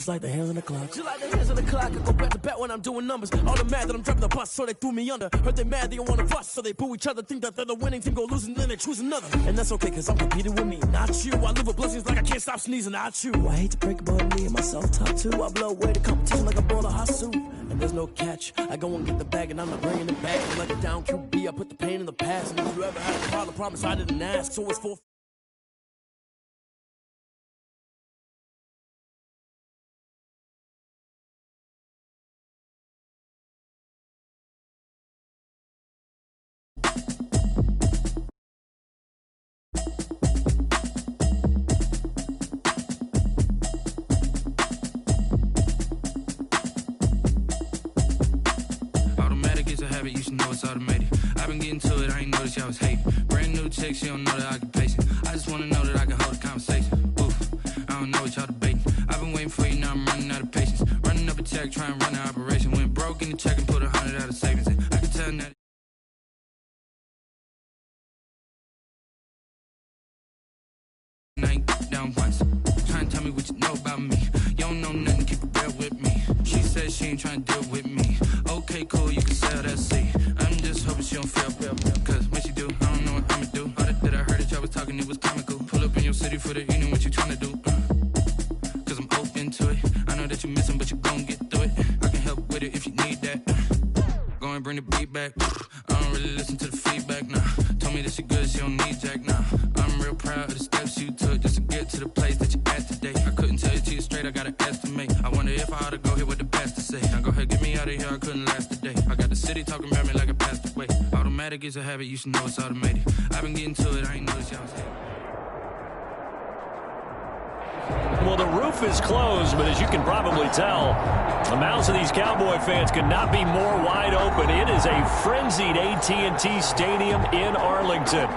Just like the hands on the clock. Just like the hands on the clock. I go back to back when I'm doing numbers. All the mad that I'm driving the bus, so they threw me under. Heard they mad, they don't want to bust, so they boo each other. Think that they're the winning team, go losing, then they choose another. And that's okay, cause I'm competing with me, not you. I live with blessings like I can't stop sneezing, not you. I hate to break it, but me and myself top too. I blow away the competition like a bowl of hot soup. And there's no catch. I go and get the bag, and I'm not bringing it back. Like a down QB, I put the pain in the past. And if you ever had a problem, promise I didn't ask. So it's for. You should know it's automated. I've been getting to it, I ain't noticed y'all was hating. Brand new chick, she don't know the occupation. I just wanna know that I can hold a conversation. Oof, I don't know what y'all debating. I've been waiting for you, now I'm running out of patience. Running up a check, trying to run an operation. Went broke in the check and put 100 out of savings in. I can tell now. Night down once, trying to tell me what you know about me. You don't know nothing, keep it real with me. She said she ain't trying to deal with me. Okay, cool, you can sell that seat. I'm just hoping she don't fail, cause when she do, I don't know what I'ma do. All that I heard that y'all was talking, it was comical. Pull up in your city for the evening, what you trying to do? Cause I'm open to it. I know that you're missing, but you gon' get through it. I can help with it if you need that. Go and bring the beat back. I don't really listen to the feedback, nah. Told me that she good, she don't need jack, nah. I'm real proud of the steps you took just to get to the place that you're at today. I couldn't tell you to you straight, I gotta estimate. I wonder if I ought to go here with the pastor say. Now go ahead, get me out of here, I couldn't last a day. I got the city talking about me like I passed away. Automatic is a habit, you should know it's automated. I've been getting to it, I ain't noticed y'all was hating. Well, the roof is closed, but as you can probably tell, the mouths of these Cowboy fans could not be more wide open. It is a frenzied AT&T Stadium in Arlington.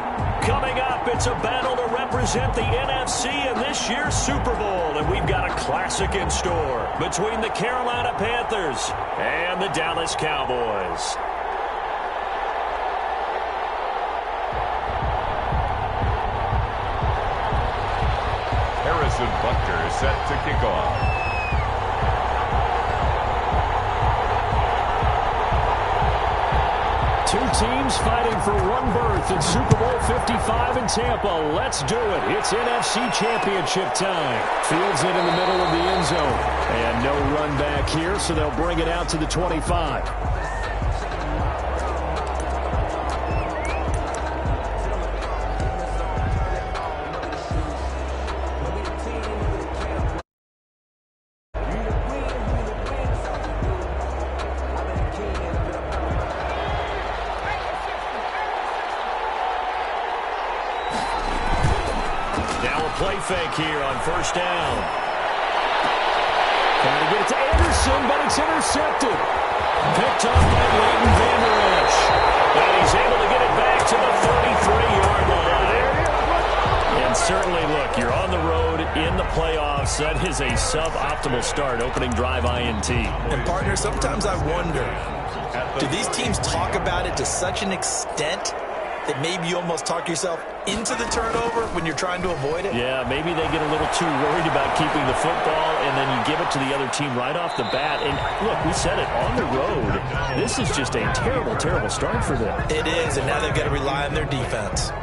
Coming up, it's a battle to represent the NFC in this year's Super Bowl, and we've got a classic in store between the Carolina Panthers and the Dallas Cowboys. Harrison Butker set to kick off. Two teams fighting for one berth in Super Bowl 55 in Tampa. Let's do it. It's NFC Championship time. Fields it in the middle of the end zone. And no run back here, so they'll bring it out to the 25. Play fake here on first down. Trying to get it to Anderson, but it's intercepted. Picked up by Leighton Vander Esch. And he's able to get it back to the 33-yard line. And certainly, look, you're on the road in the playoffs. That is a suboptimal start, opening drive INT. And, partner, sometimes I wonder, do these teams talk about it to such an extent that maybe you almost talk yourself into the turnover when you're trying to avoid it? Yeah, maybe they get a little too worried about keeping the football, and then you give it to the other team right off the bat. And, look, we said it, on the road, this is just a terrible, terrible start for them. It is, and now they've got to rely on their defense.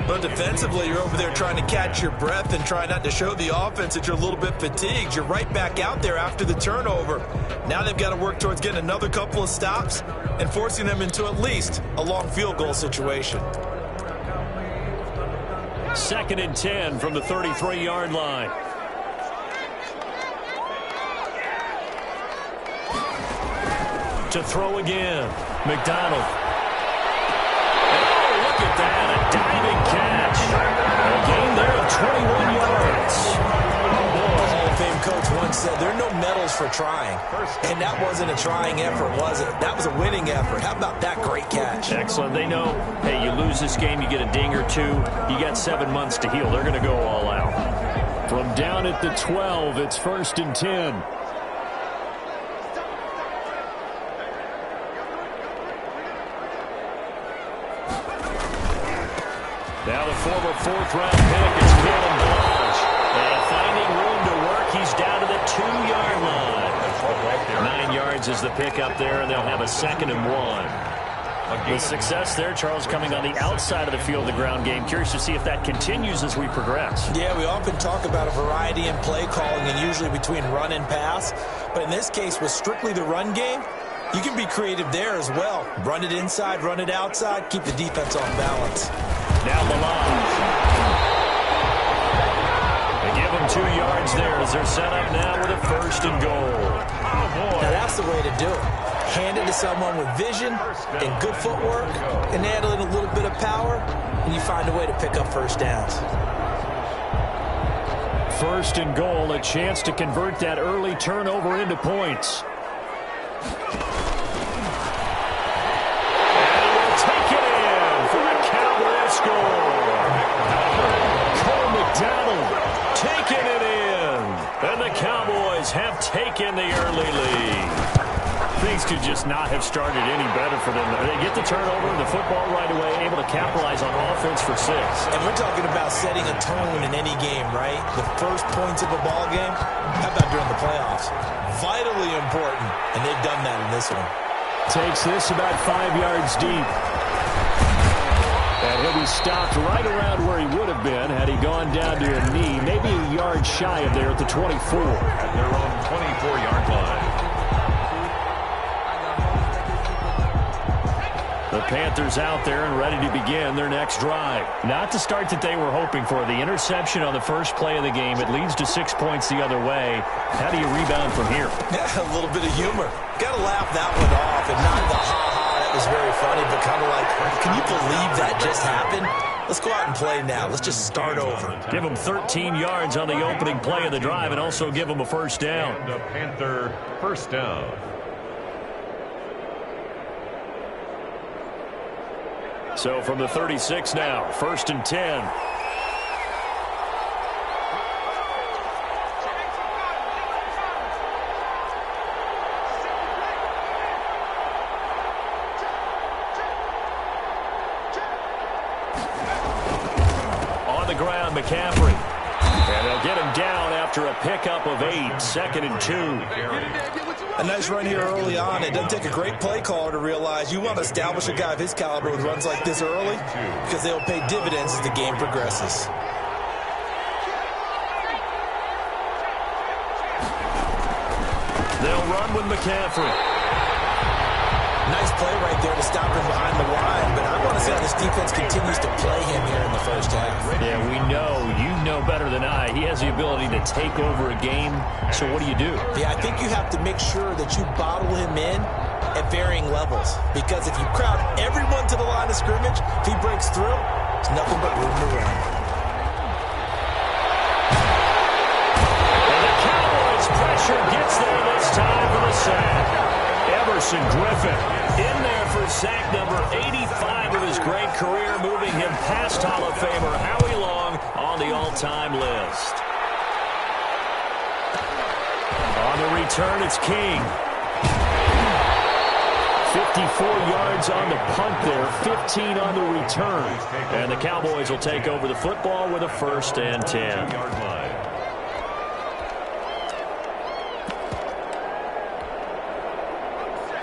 But defensively, you're over there trying to catch your breath and try not to show the offense that you're a little bit fatigued. You're right back out there after the turnover. Now they've got to work towards getting another couple of stops and forcing them into at least a long field goal situation. 2nd and 10 from the 33-yard line. To throw again, McDonald. Oh, look at that, a diving catch. A gain there of 21 yards. The Hall of Fame coach once said, there are no medals for trying. And that wasn't a trying effort, was it? That was a winning effort. How about that great catch? Excellent. They know, hey, you lose this game, you get a ding or two. You got 7 months to heal. They're going to go all out. From down at the 12, it's 1st and 10. Now the former 4th-round pick is Kalen Blanche. And finding room to work He's down to the 2-yard line. 9 yards is the pickup there, and they'll have a 2nd and 1. With success there, Charles, coming on the outside of the field, the ground game. Curious to see if that continues as we progress. Yeah, we often talk about a variety in play calling and usually between run and pass. But in this case, with strictly the run game, you can be creative there as well. Run it inside, run it outside, keep the defense off balance. Down the line. They give them 2 yards there as they're set up now with a 1st and goal. Now that's the way to do it. Hand it to someone with vision and good footwork and add in a little bit of power, and you find a way to pick up first downs. 1st and goal, a chance to convert that early turnover into points. And we'll take it in for a Cowboys score. Cole McDonald taking it in. And the Cowboys have taken the early lead. Things could just not have started any better for them. They get the turnover, the football right away, able to capitalize on offense for 6. And we're talking about setting a tone in any game, right? The first points of a ball game, how about during the playoffs? Vitally important, and they've done that in this one. Takes this about 5 yards deep. And he'll be stopped right around where he would have been had he gone down to a knee, maybe a yard shy of there at the 24. At their own 24-yard line. The Panthers out there and ready to begin their next drive. Not the start that they were hoping for. The interception on the first play of the game. It leads to 6 points the other way. How do you rebound from here? Yeah, a little bit of humor. Got to laugh that one off and not the ha-ha. That was very funny, but kind of like, can you believe that just happened? Let's go out and play now. Let's just start over. Give them 13 yards on the opening play of the drive and also give them a 1st down. And a Panther 1st down. So from the 36 now, 1st and 10. On the ground, McCaffrey. And they'll get him down after a pickup of 8, 2nd and 2. A nice run here early on. It doesn't take a great play caller to realize you want to establish a guy of his caliber with runs like this early because they'll pay dividends as the game progresses. They'll run with McCaffrey. Nice play right there to stop him behind the line, but I want to see how this defense continues to play him here in the first half. Yeah, we know. You know better than I. He has the ability to take over a game, so what do you do? Yeah, I think you have to make sure that you bottle him in at varying levels, because if you crowd everyone to the line of scrimmage, if he breaks through, there's nothing but room to run. And the Cowboys' pressure gets there this time for the sack. Everson Griffin in there for sack number 85 of his great career, moving him past Hall of Famer Howie Long on the all-time list. On the return, it's King. 54 yards on the punt there, 15 on the return. And the Cowboys will take over the football with a 1st and 10.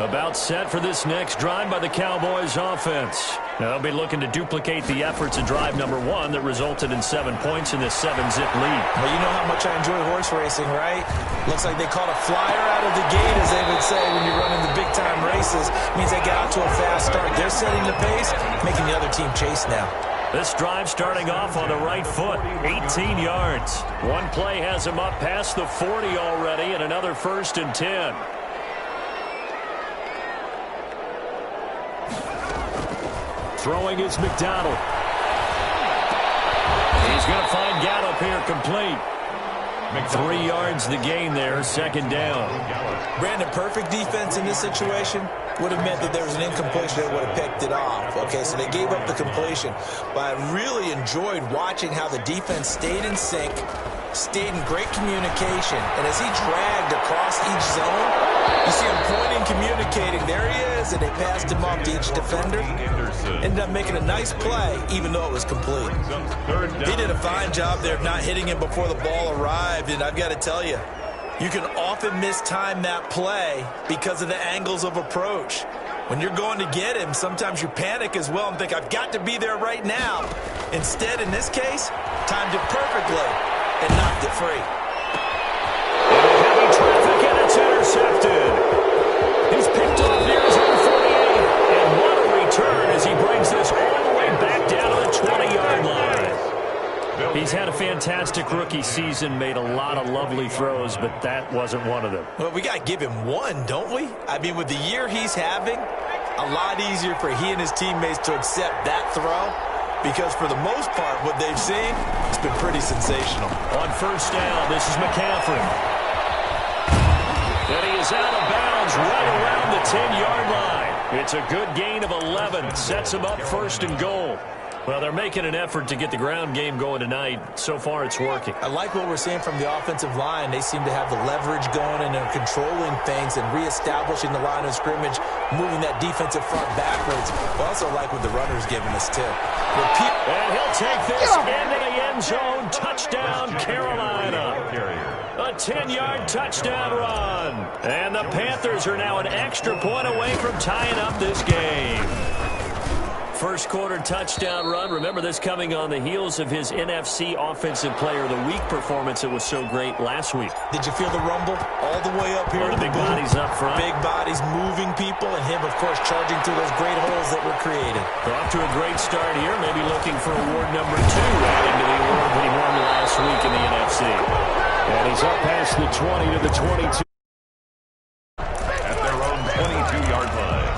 About set for this next drive by the Cowboys offense. Now they'll be looking to duplicate the efforts of drive number 1 that resulted in 7 points in this 7-zip lead. Well, you know how much I enjoy horse racing, right? Looks like they caught a flyer out of the gate, as they would say when you're running the big-time races. Means they got out to a fast start. They're setting the pace, making the other team chase now. This drive starting off on the right foot, 18 yards. One play has him up past the 40 already, and another 1st and 10. Throwing is McDonald. He's going to find Gallup here complete. 3 yards the gain there, 2nd down. Brandon, perfect defense in this situation would have meant that there was an incompletion that would have picked it off. Okay, so they gave up the completion. But I really enjoyed watching how the defense stayed in sync, stayed in great communication. And as he dragged across each zone, you see him pointing, communicating. There he is. passes it. They passed him off to each defender. Ended up making a nice play, even though it was complete. He did a fine job there of not hitting him before the ball arrived, and I've got to tell you, you can often mistime that play because of the angles of approach. When you're going to get him, sometimes you panic as well and think, I've got to be there right now. Instead, in this case, timed it perfectly and knocked it free. Heavy traffic, and it's intercepted. He's picked off near his own 48. And what a return as he brings this all the way back down to the 20-yard line. He's had a fantastic rookie season, made a lot of lovely throws, but that wasn't one of them. Well, we got to give him one, don't we? I mean, with the year he's having, a lot easier for he and his teammates to accept that throw, because for the most part, what they've seen, it's been pretty sensational. On first down, this is McCaffrey. And he is out of bounds right around the 10-yard line. It's a good gain of 11. Sets him up first and goal. Well, they're making an effort to get the ground game going tonight. So far, it's working. I like what we're seeing from the offensive line. They seem to have the leverage going, and they're controlling things and reestablishing the line of scrimmage, moving that defensive front backwards. I also like what the runner's giving us, too. And he'll take this into the end zone. Touchdown, Carolina. A 10-yard touchdown run. And the Panthers are now an extra point away from tying up this game. First quarter touchdown run. Remember this coming on the heels of his NFC Offensive Player of the Week performance. It was so great last week. Did you feel the rumble all the way up here? The big bodies up front. Big bodies moving people, and him, of course, charging through those great holes that were created. They're off to a great start here. Maybe looking for award number 2, adding to the award that he won last week in the NFC. And he's up past the 20 to the 22. At their own 22-yard line.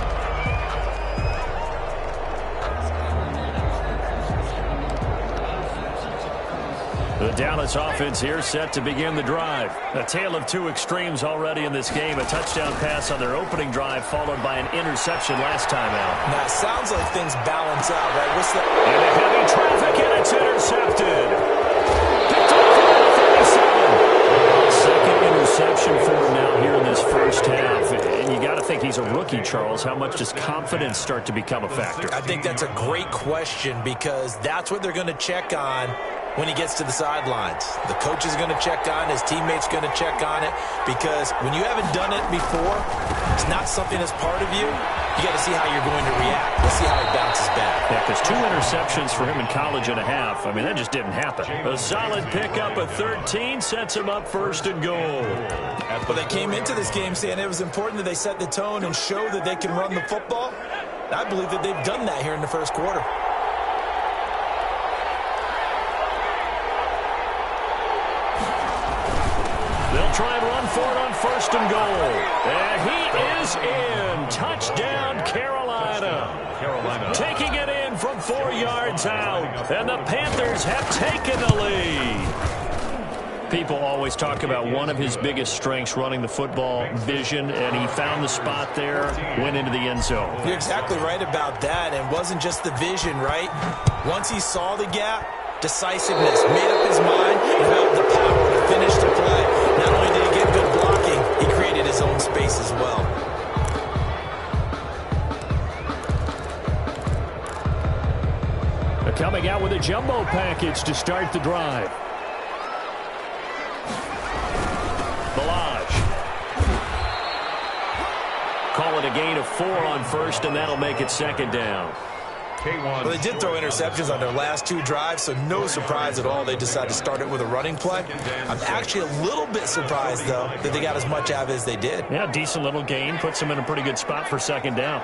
The Dallas offense here set to begin the drive. A tale of two extremes already in this game. A touchdown pass on their opening drive followed by an interception last time out. Now, it sounds like things balance out, right? What's that? And a heavy traffic, and it's intercepted. Picked off at the 37. Second interception for him now here in this first half. And you got to think he's a rookie, Charles. How much does confidence start to become a factor? I think that's a great question, because that's what they're going to check on when he gets to the sidelines. The coach is going to check on it. His teammates going to check on it, because when you haven't done it before, it's not something that's part of you. You got to see how you're going to react. Let's see how he bounces back. Yeah, because 2 interceptions for him in college and a half. I mean, that just didn't happen. A solid pickup of 13 sets him up first and goal. Well, they came into this game saying it was important that they set the tone and show that they can run the football. I believe that they've done that here in the first quarter. They'll try and run for it on first and goal. And he is in. Touchdown, Carolina. Taking it in from 4 yards out. And the Panthers have taken the lead. People always talk about one of his biggest strengths, running the football, vision, and he found the spot there, went into the end zone. You're exactly right about that, and it wasn't just the vision, right? Once he saw the gap, decisiveness, made up his mind, and had the power to finish the play. Not only did he get good blocking, he created his own space as well. They're coming out with a jumbo package to start the drive. Balaj. Call it a gain of 4 on first, and that'll make it second down. Well, they did throw interceptions on their last 2 drives, so no surprise at all they decided to start it with a running play. I'm actually a little bit surprised, though, that they got as much out of it as they did. Yeah, decent little gain. Puts them in a pretty good spot for second down.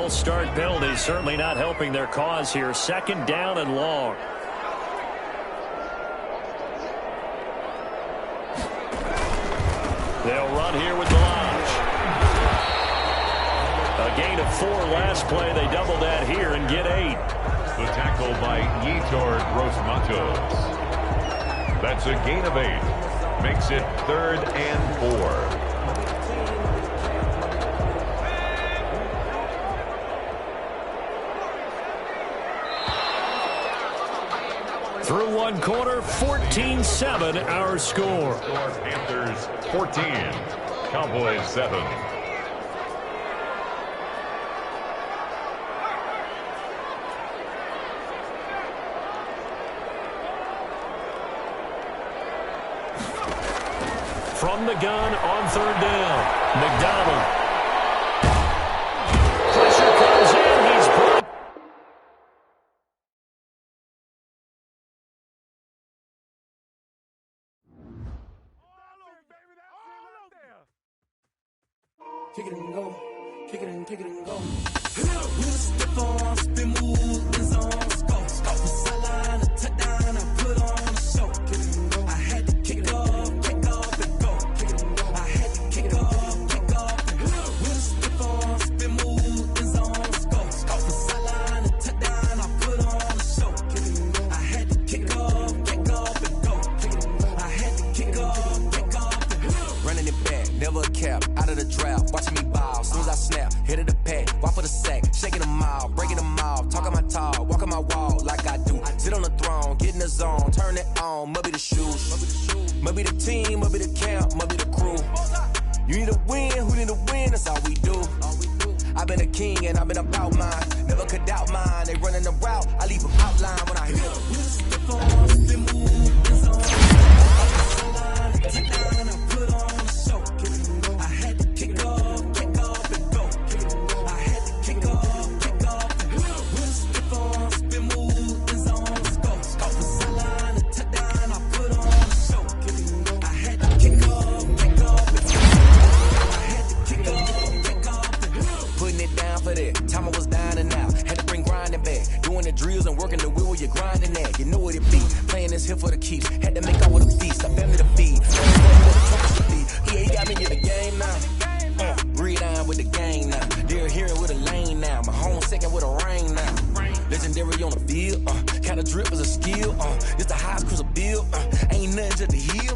Start penalty certainly not helping their cause here. Second down and long. They'll run here with Balaj. A gain of 4 last play. They double that here and get 8. The tackle by Yetur Gross-Matos. That's a gain of 8. Makes it 3rd and 4. Through one quarter, 14-7 our score. Panthers 14, Cowboys 7. From the gun on 3rd down, McDonald. Pressure comes in. He's broke. Kick it and go. Kick it and kick it and go. With a stiff arm, spin move, in zone, go. Scope the sideline, a touchdown, I put on a show. Kick it and go. I had to kick off and go. Kick it and go. I had to kick off and go. With a stiff arm, spin move, in zone, go. Scope the sideline, a touchdown, I put on a show. Kick it and go. I had to kick off and go. Kick it and go. I had to kick off and go. Running it back, never a cap, out of the draft, watching me ball. Soon as I snap, hit of the pack, walk for the sack, shaking them all, breaking them all, talking my talk, walking my wall like I do. Sit on the throne, get in the zone, turn it on, must be the shoes, must be the team, must be the camp, must be the crew. You need a win, who need a win, that's all we do. I've been a king and I've been about mine, never could doubt mine. They running the route, I leave them outline when I hit them. Time I was down and out, had to bring grinding back. Doing the drills and working the wheel, you're grinding that. You know what it be, playing this here for the keeps. Had to make out with a feast, I family to feed. Yeah, he got me in the game now. Breed on with the game now. They're here with a lane now. My home second with a rain now. Legendary on the field, kind of drip is a skill. It's the highest cruiser bill, ain't nothing to the heel.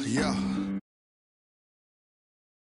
Yeah.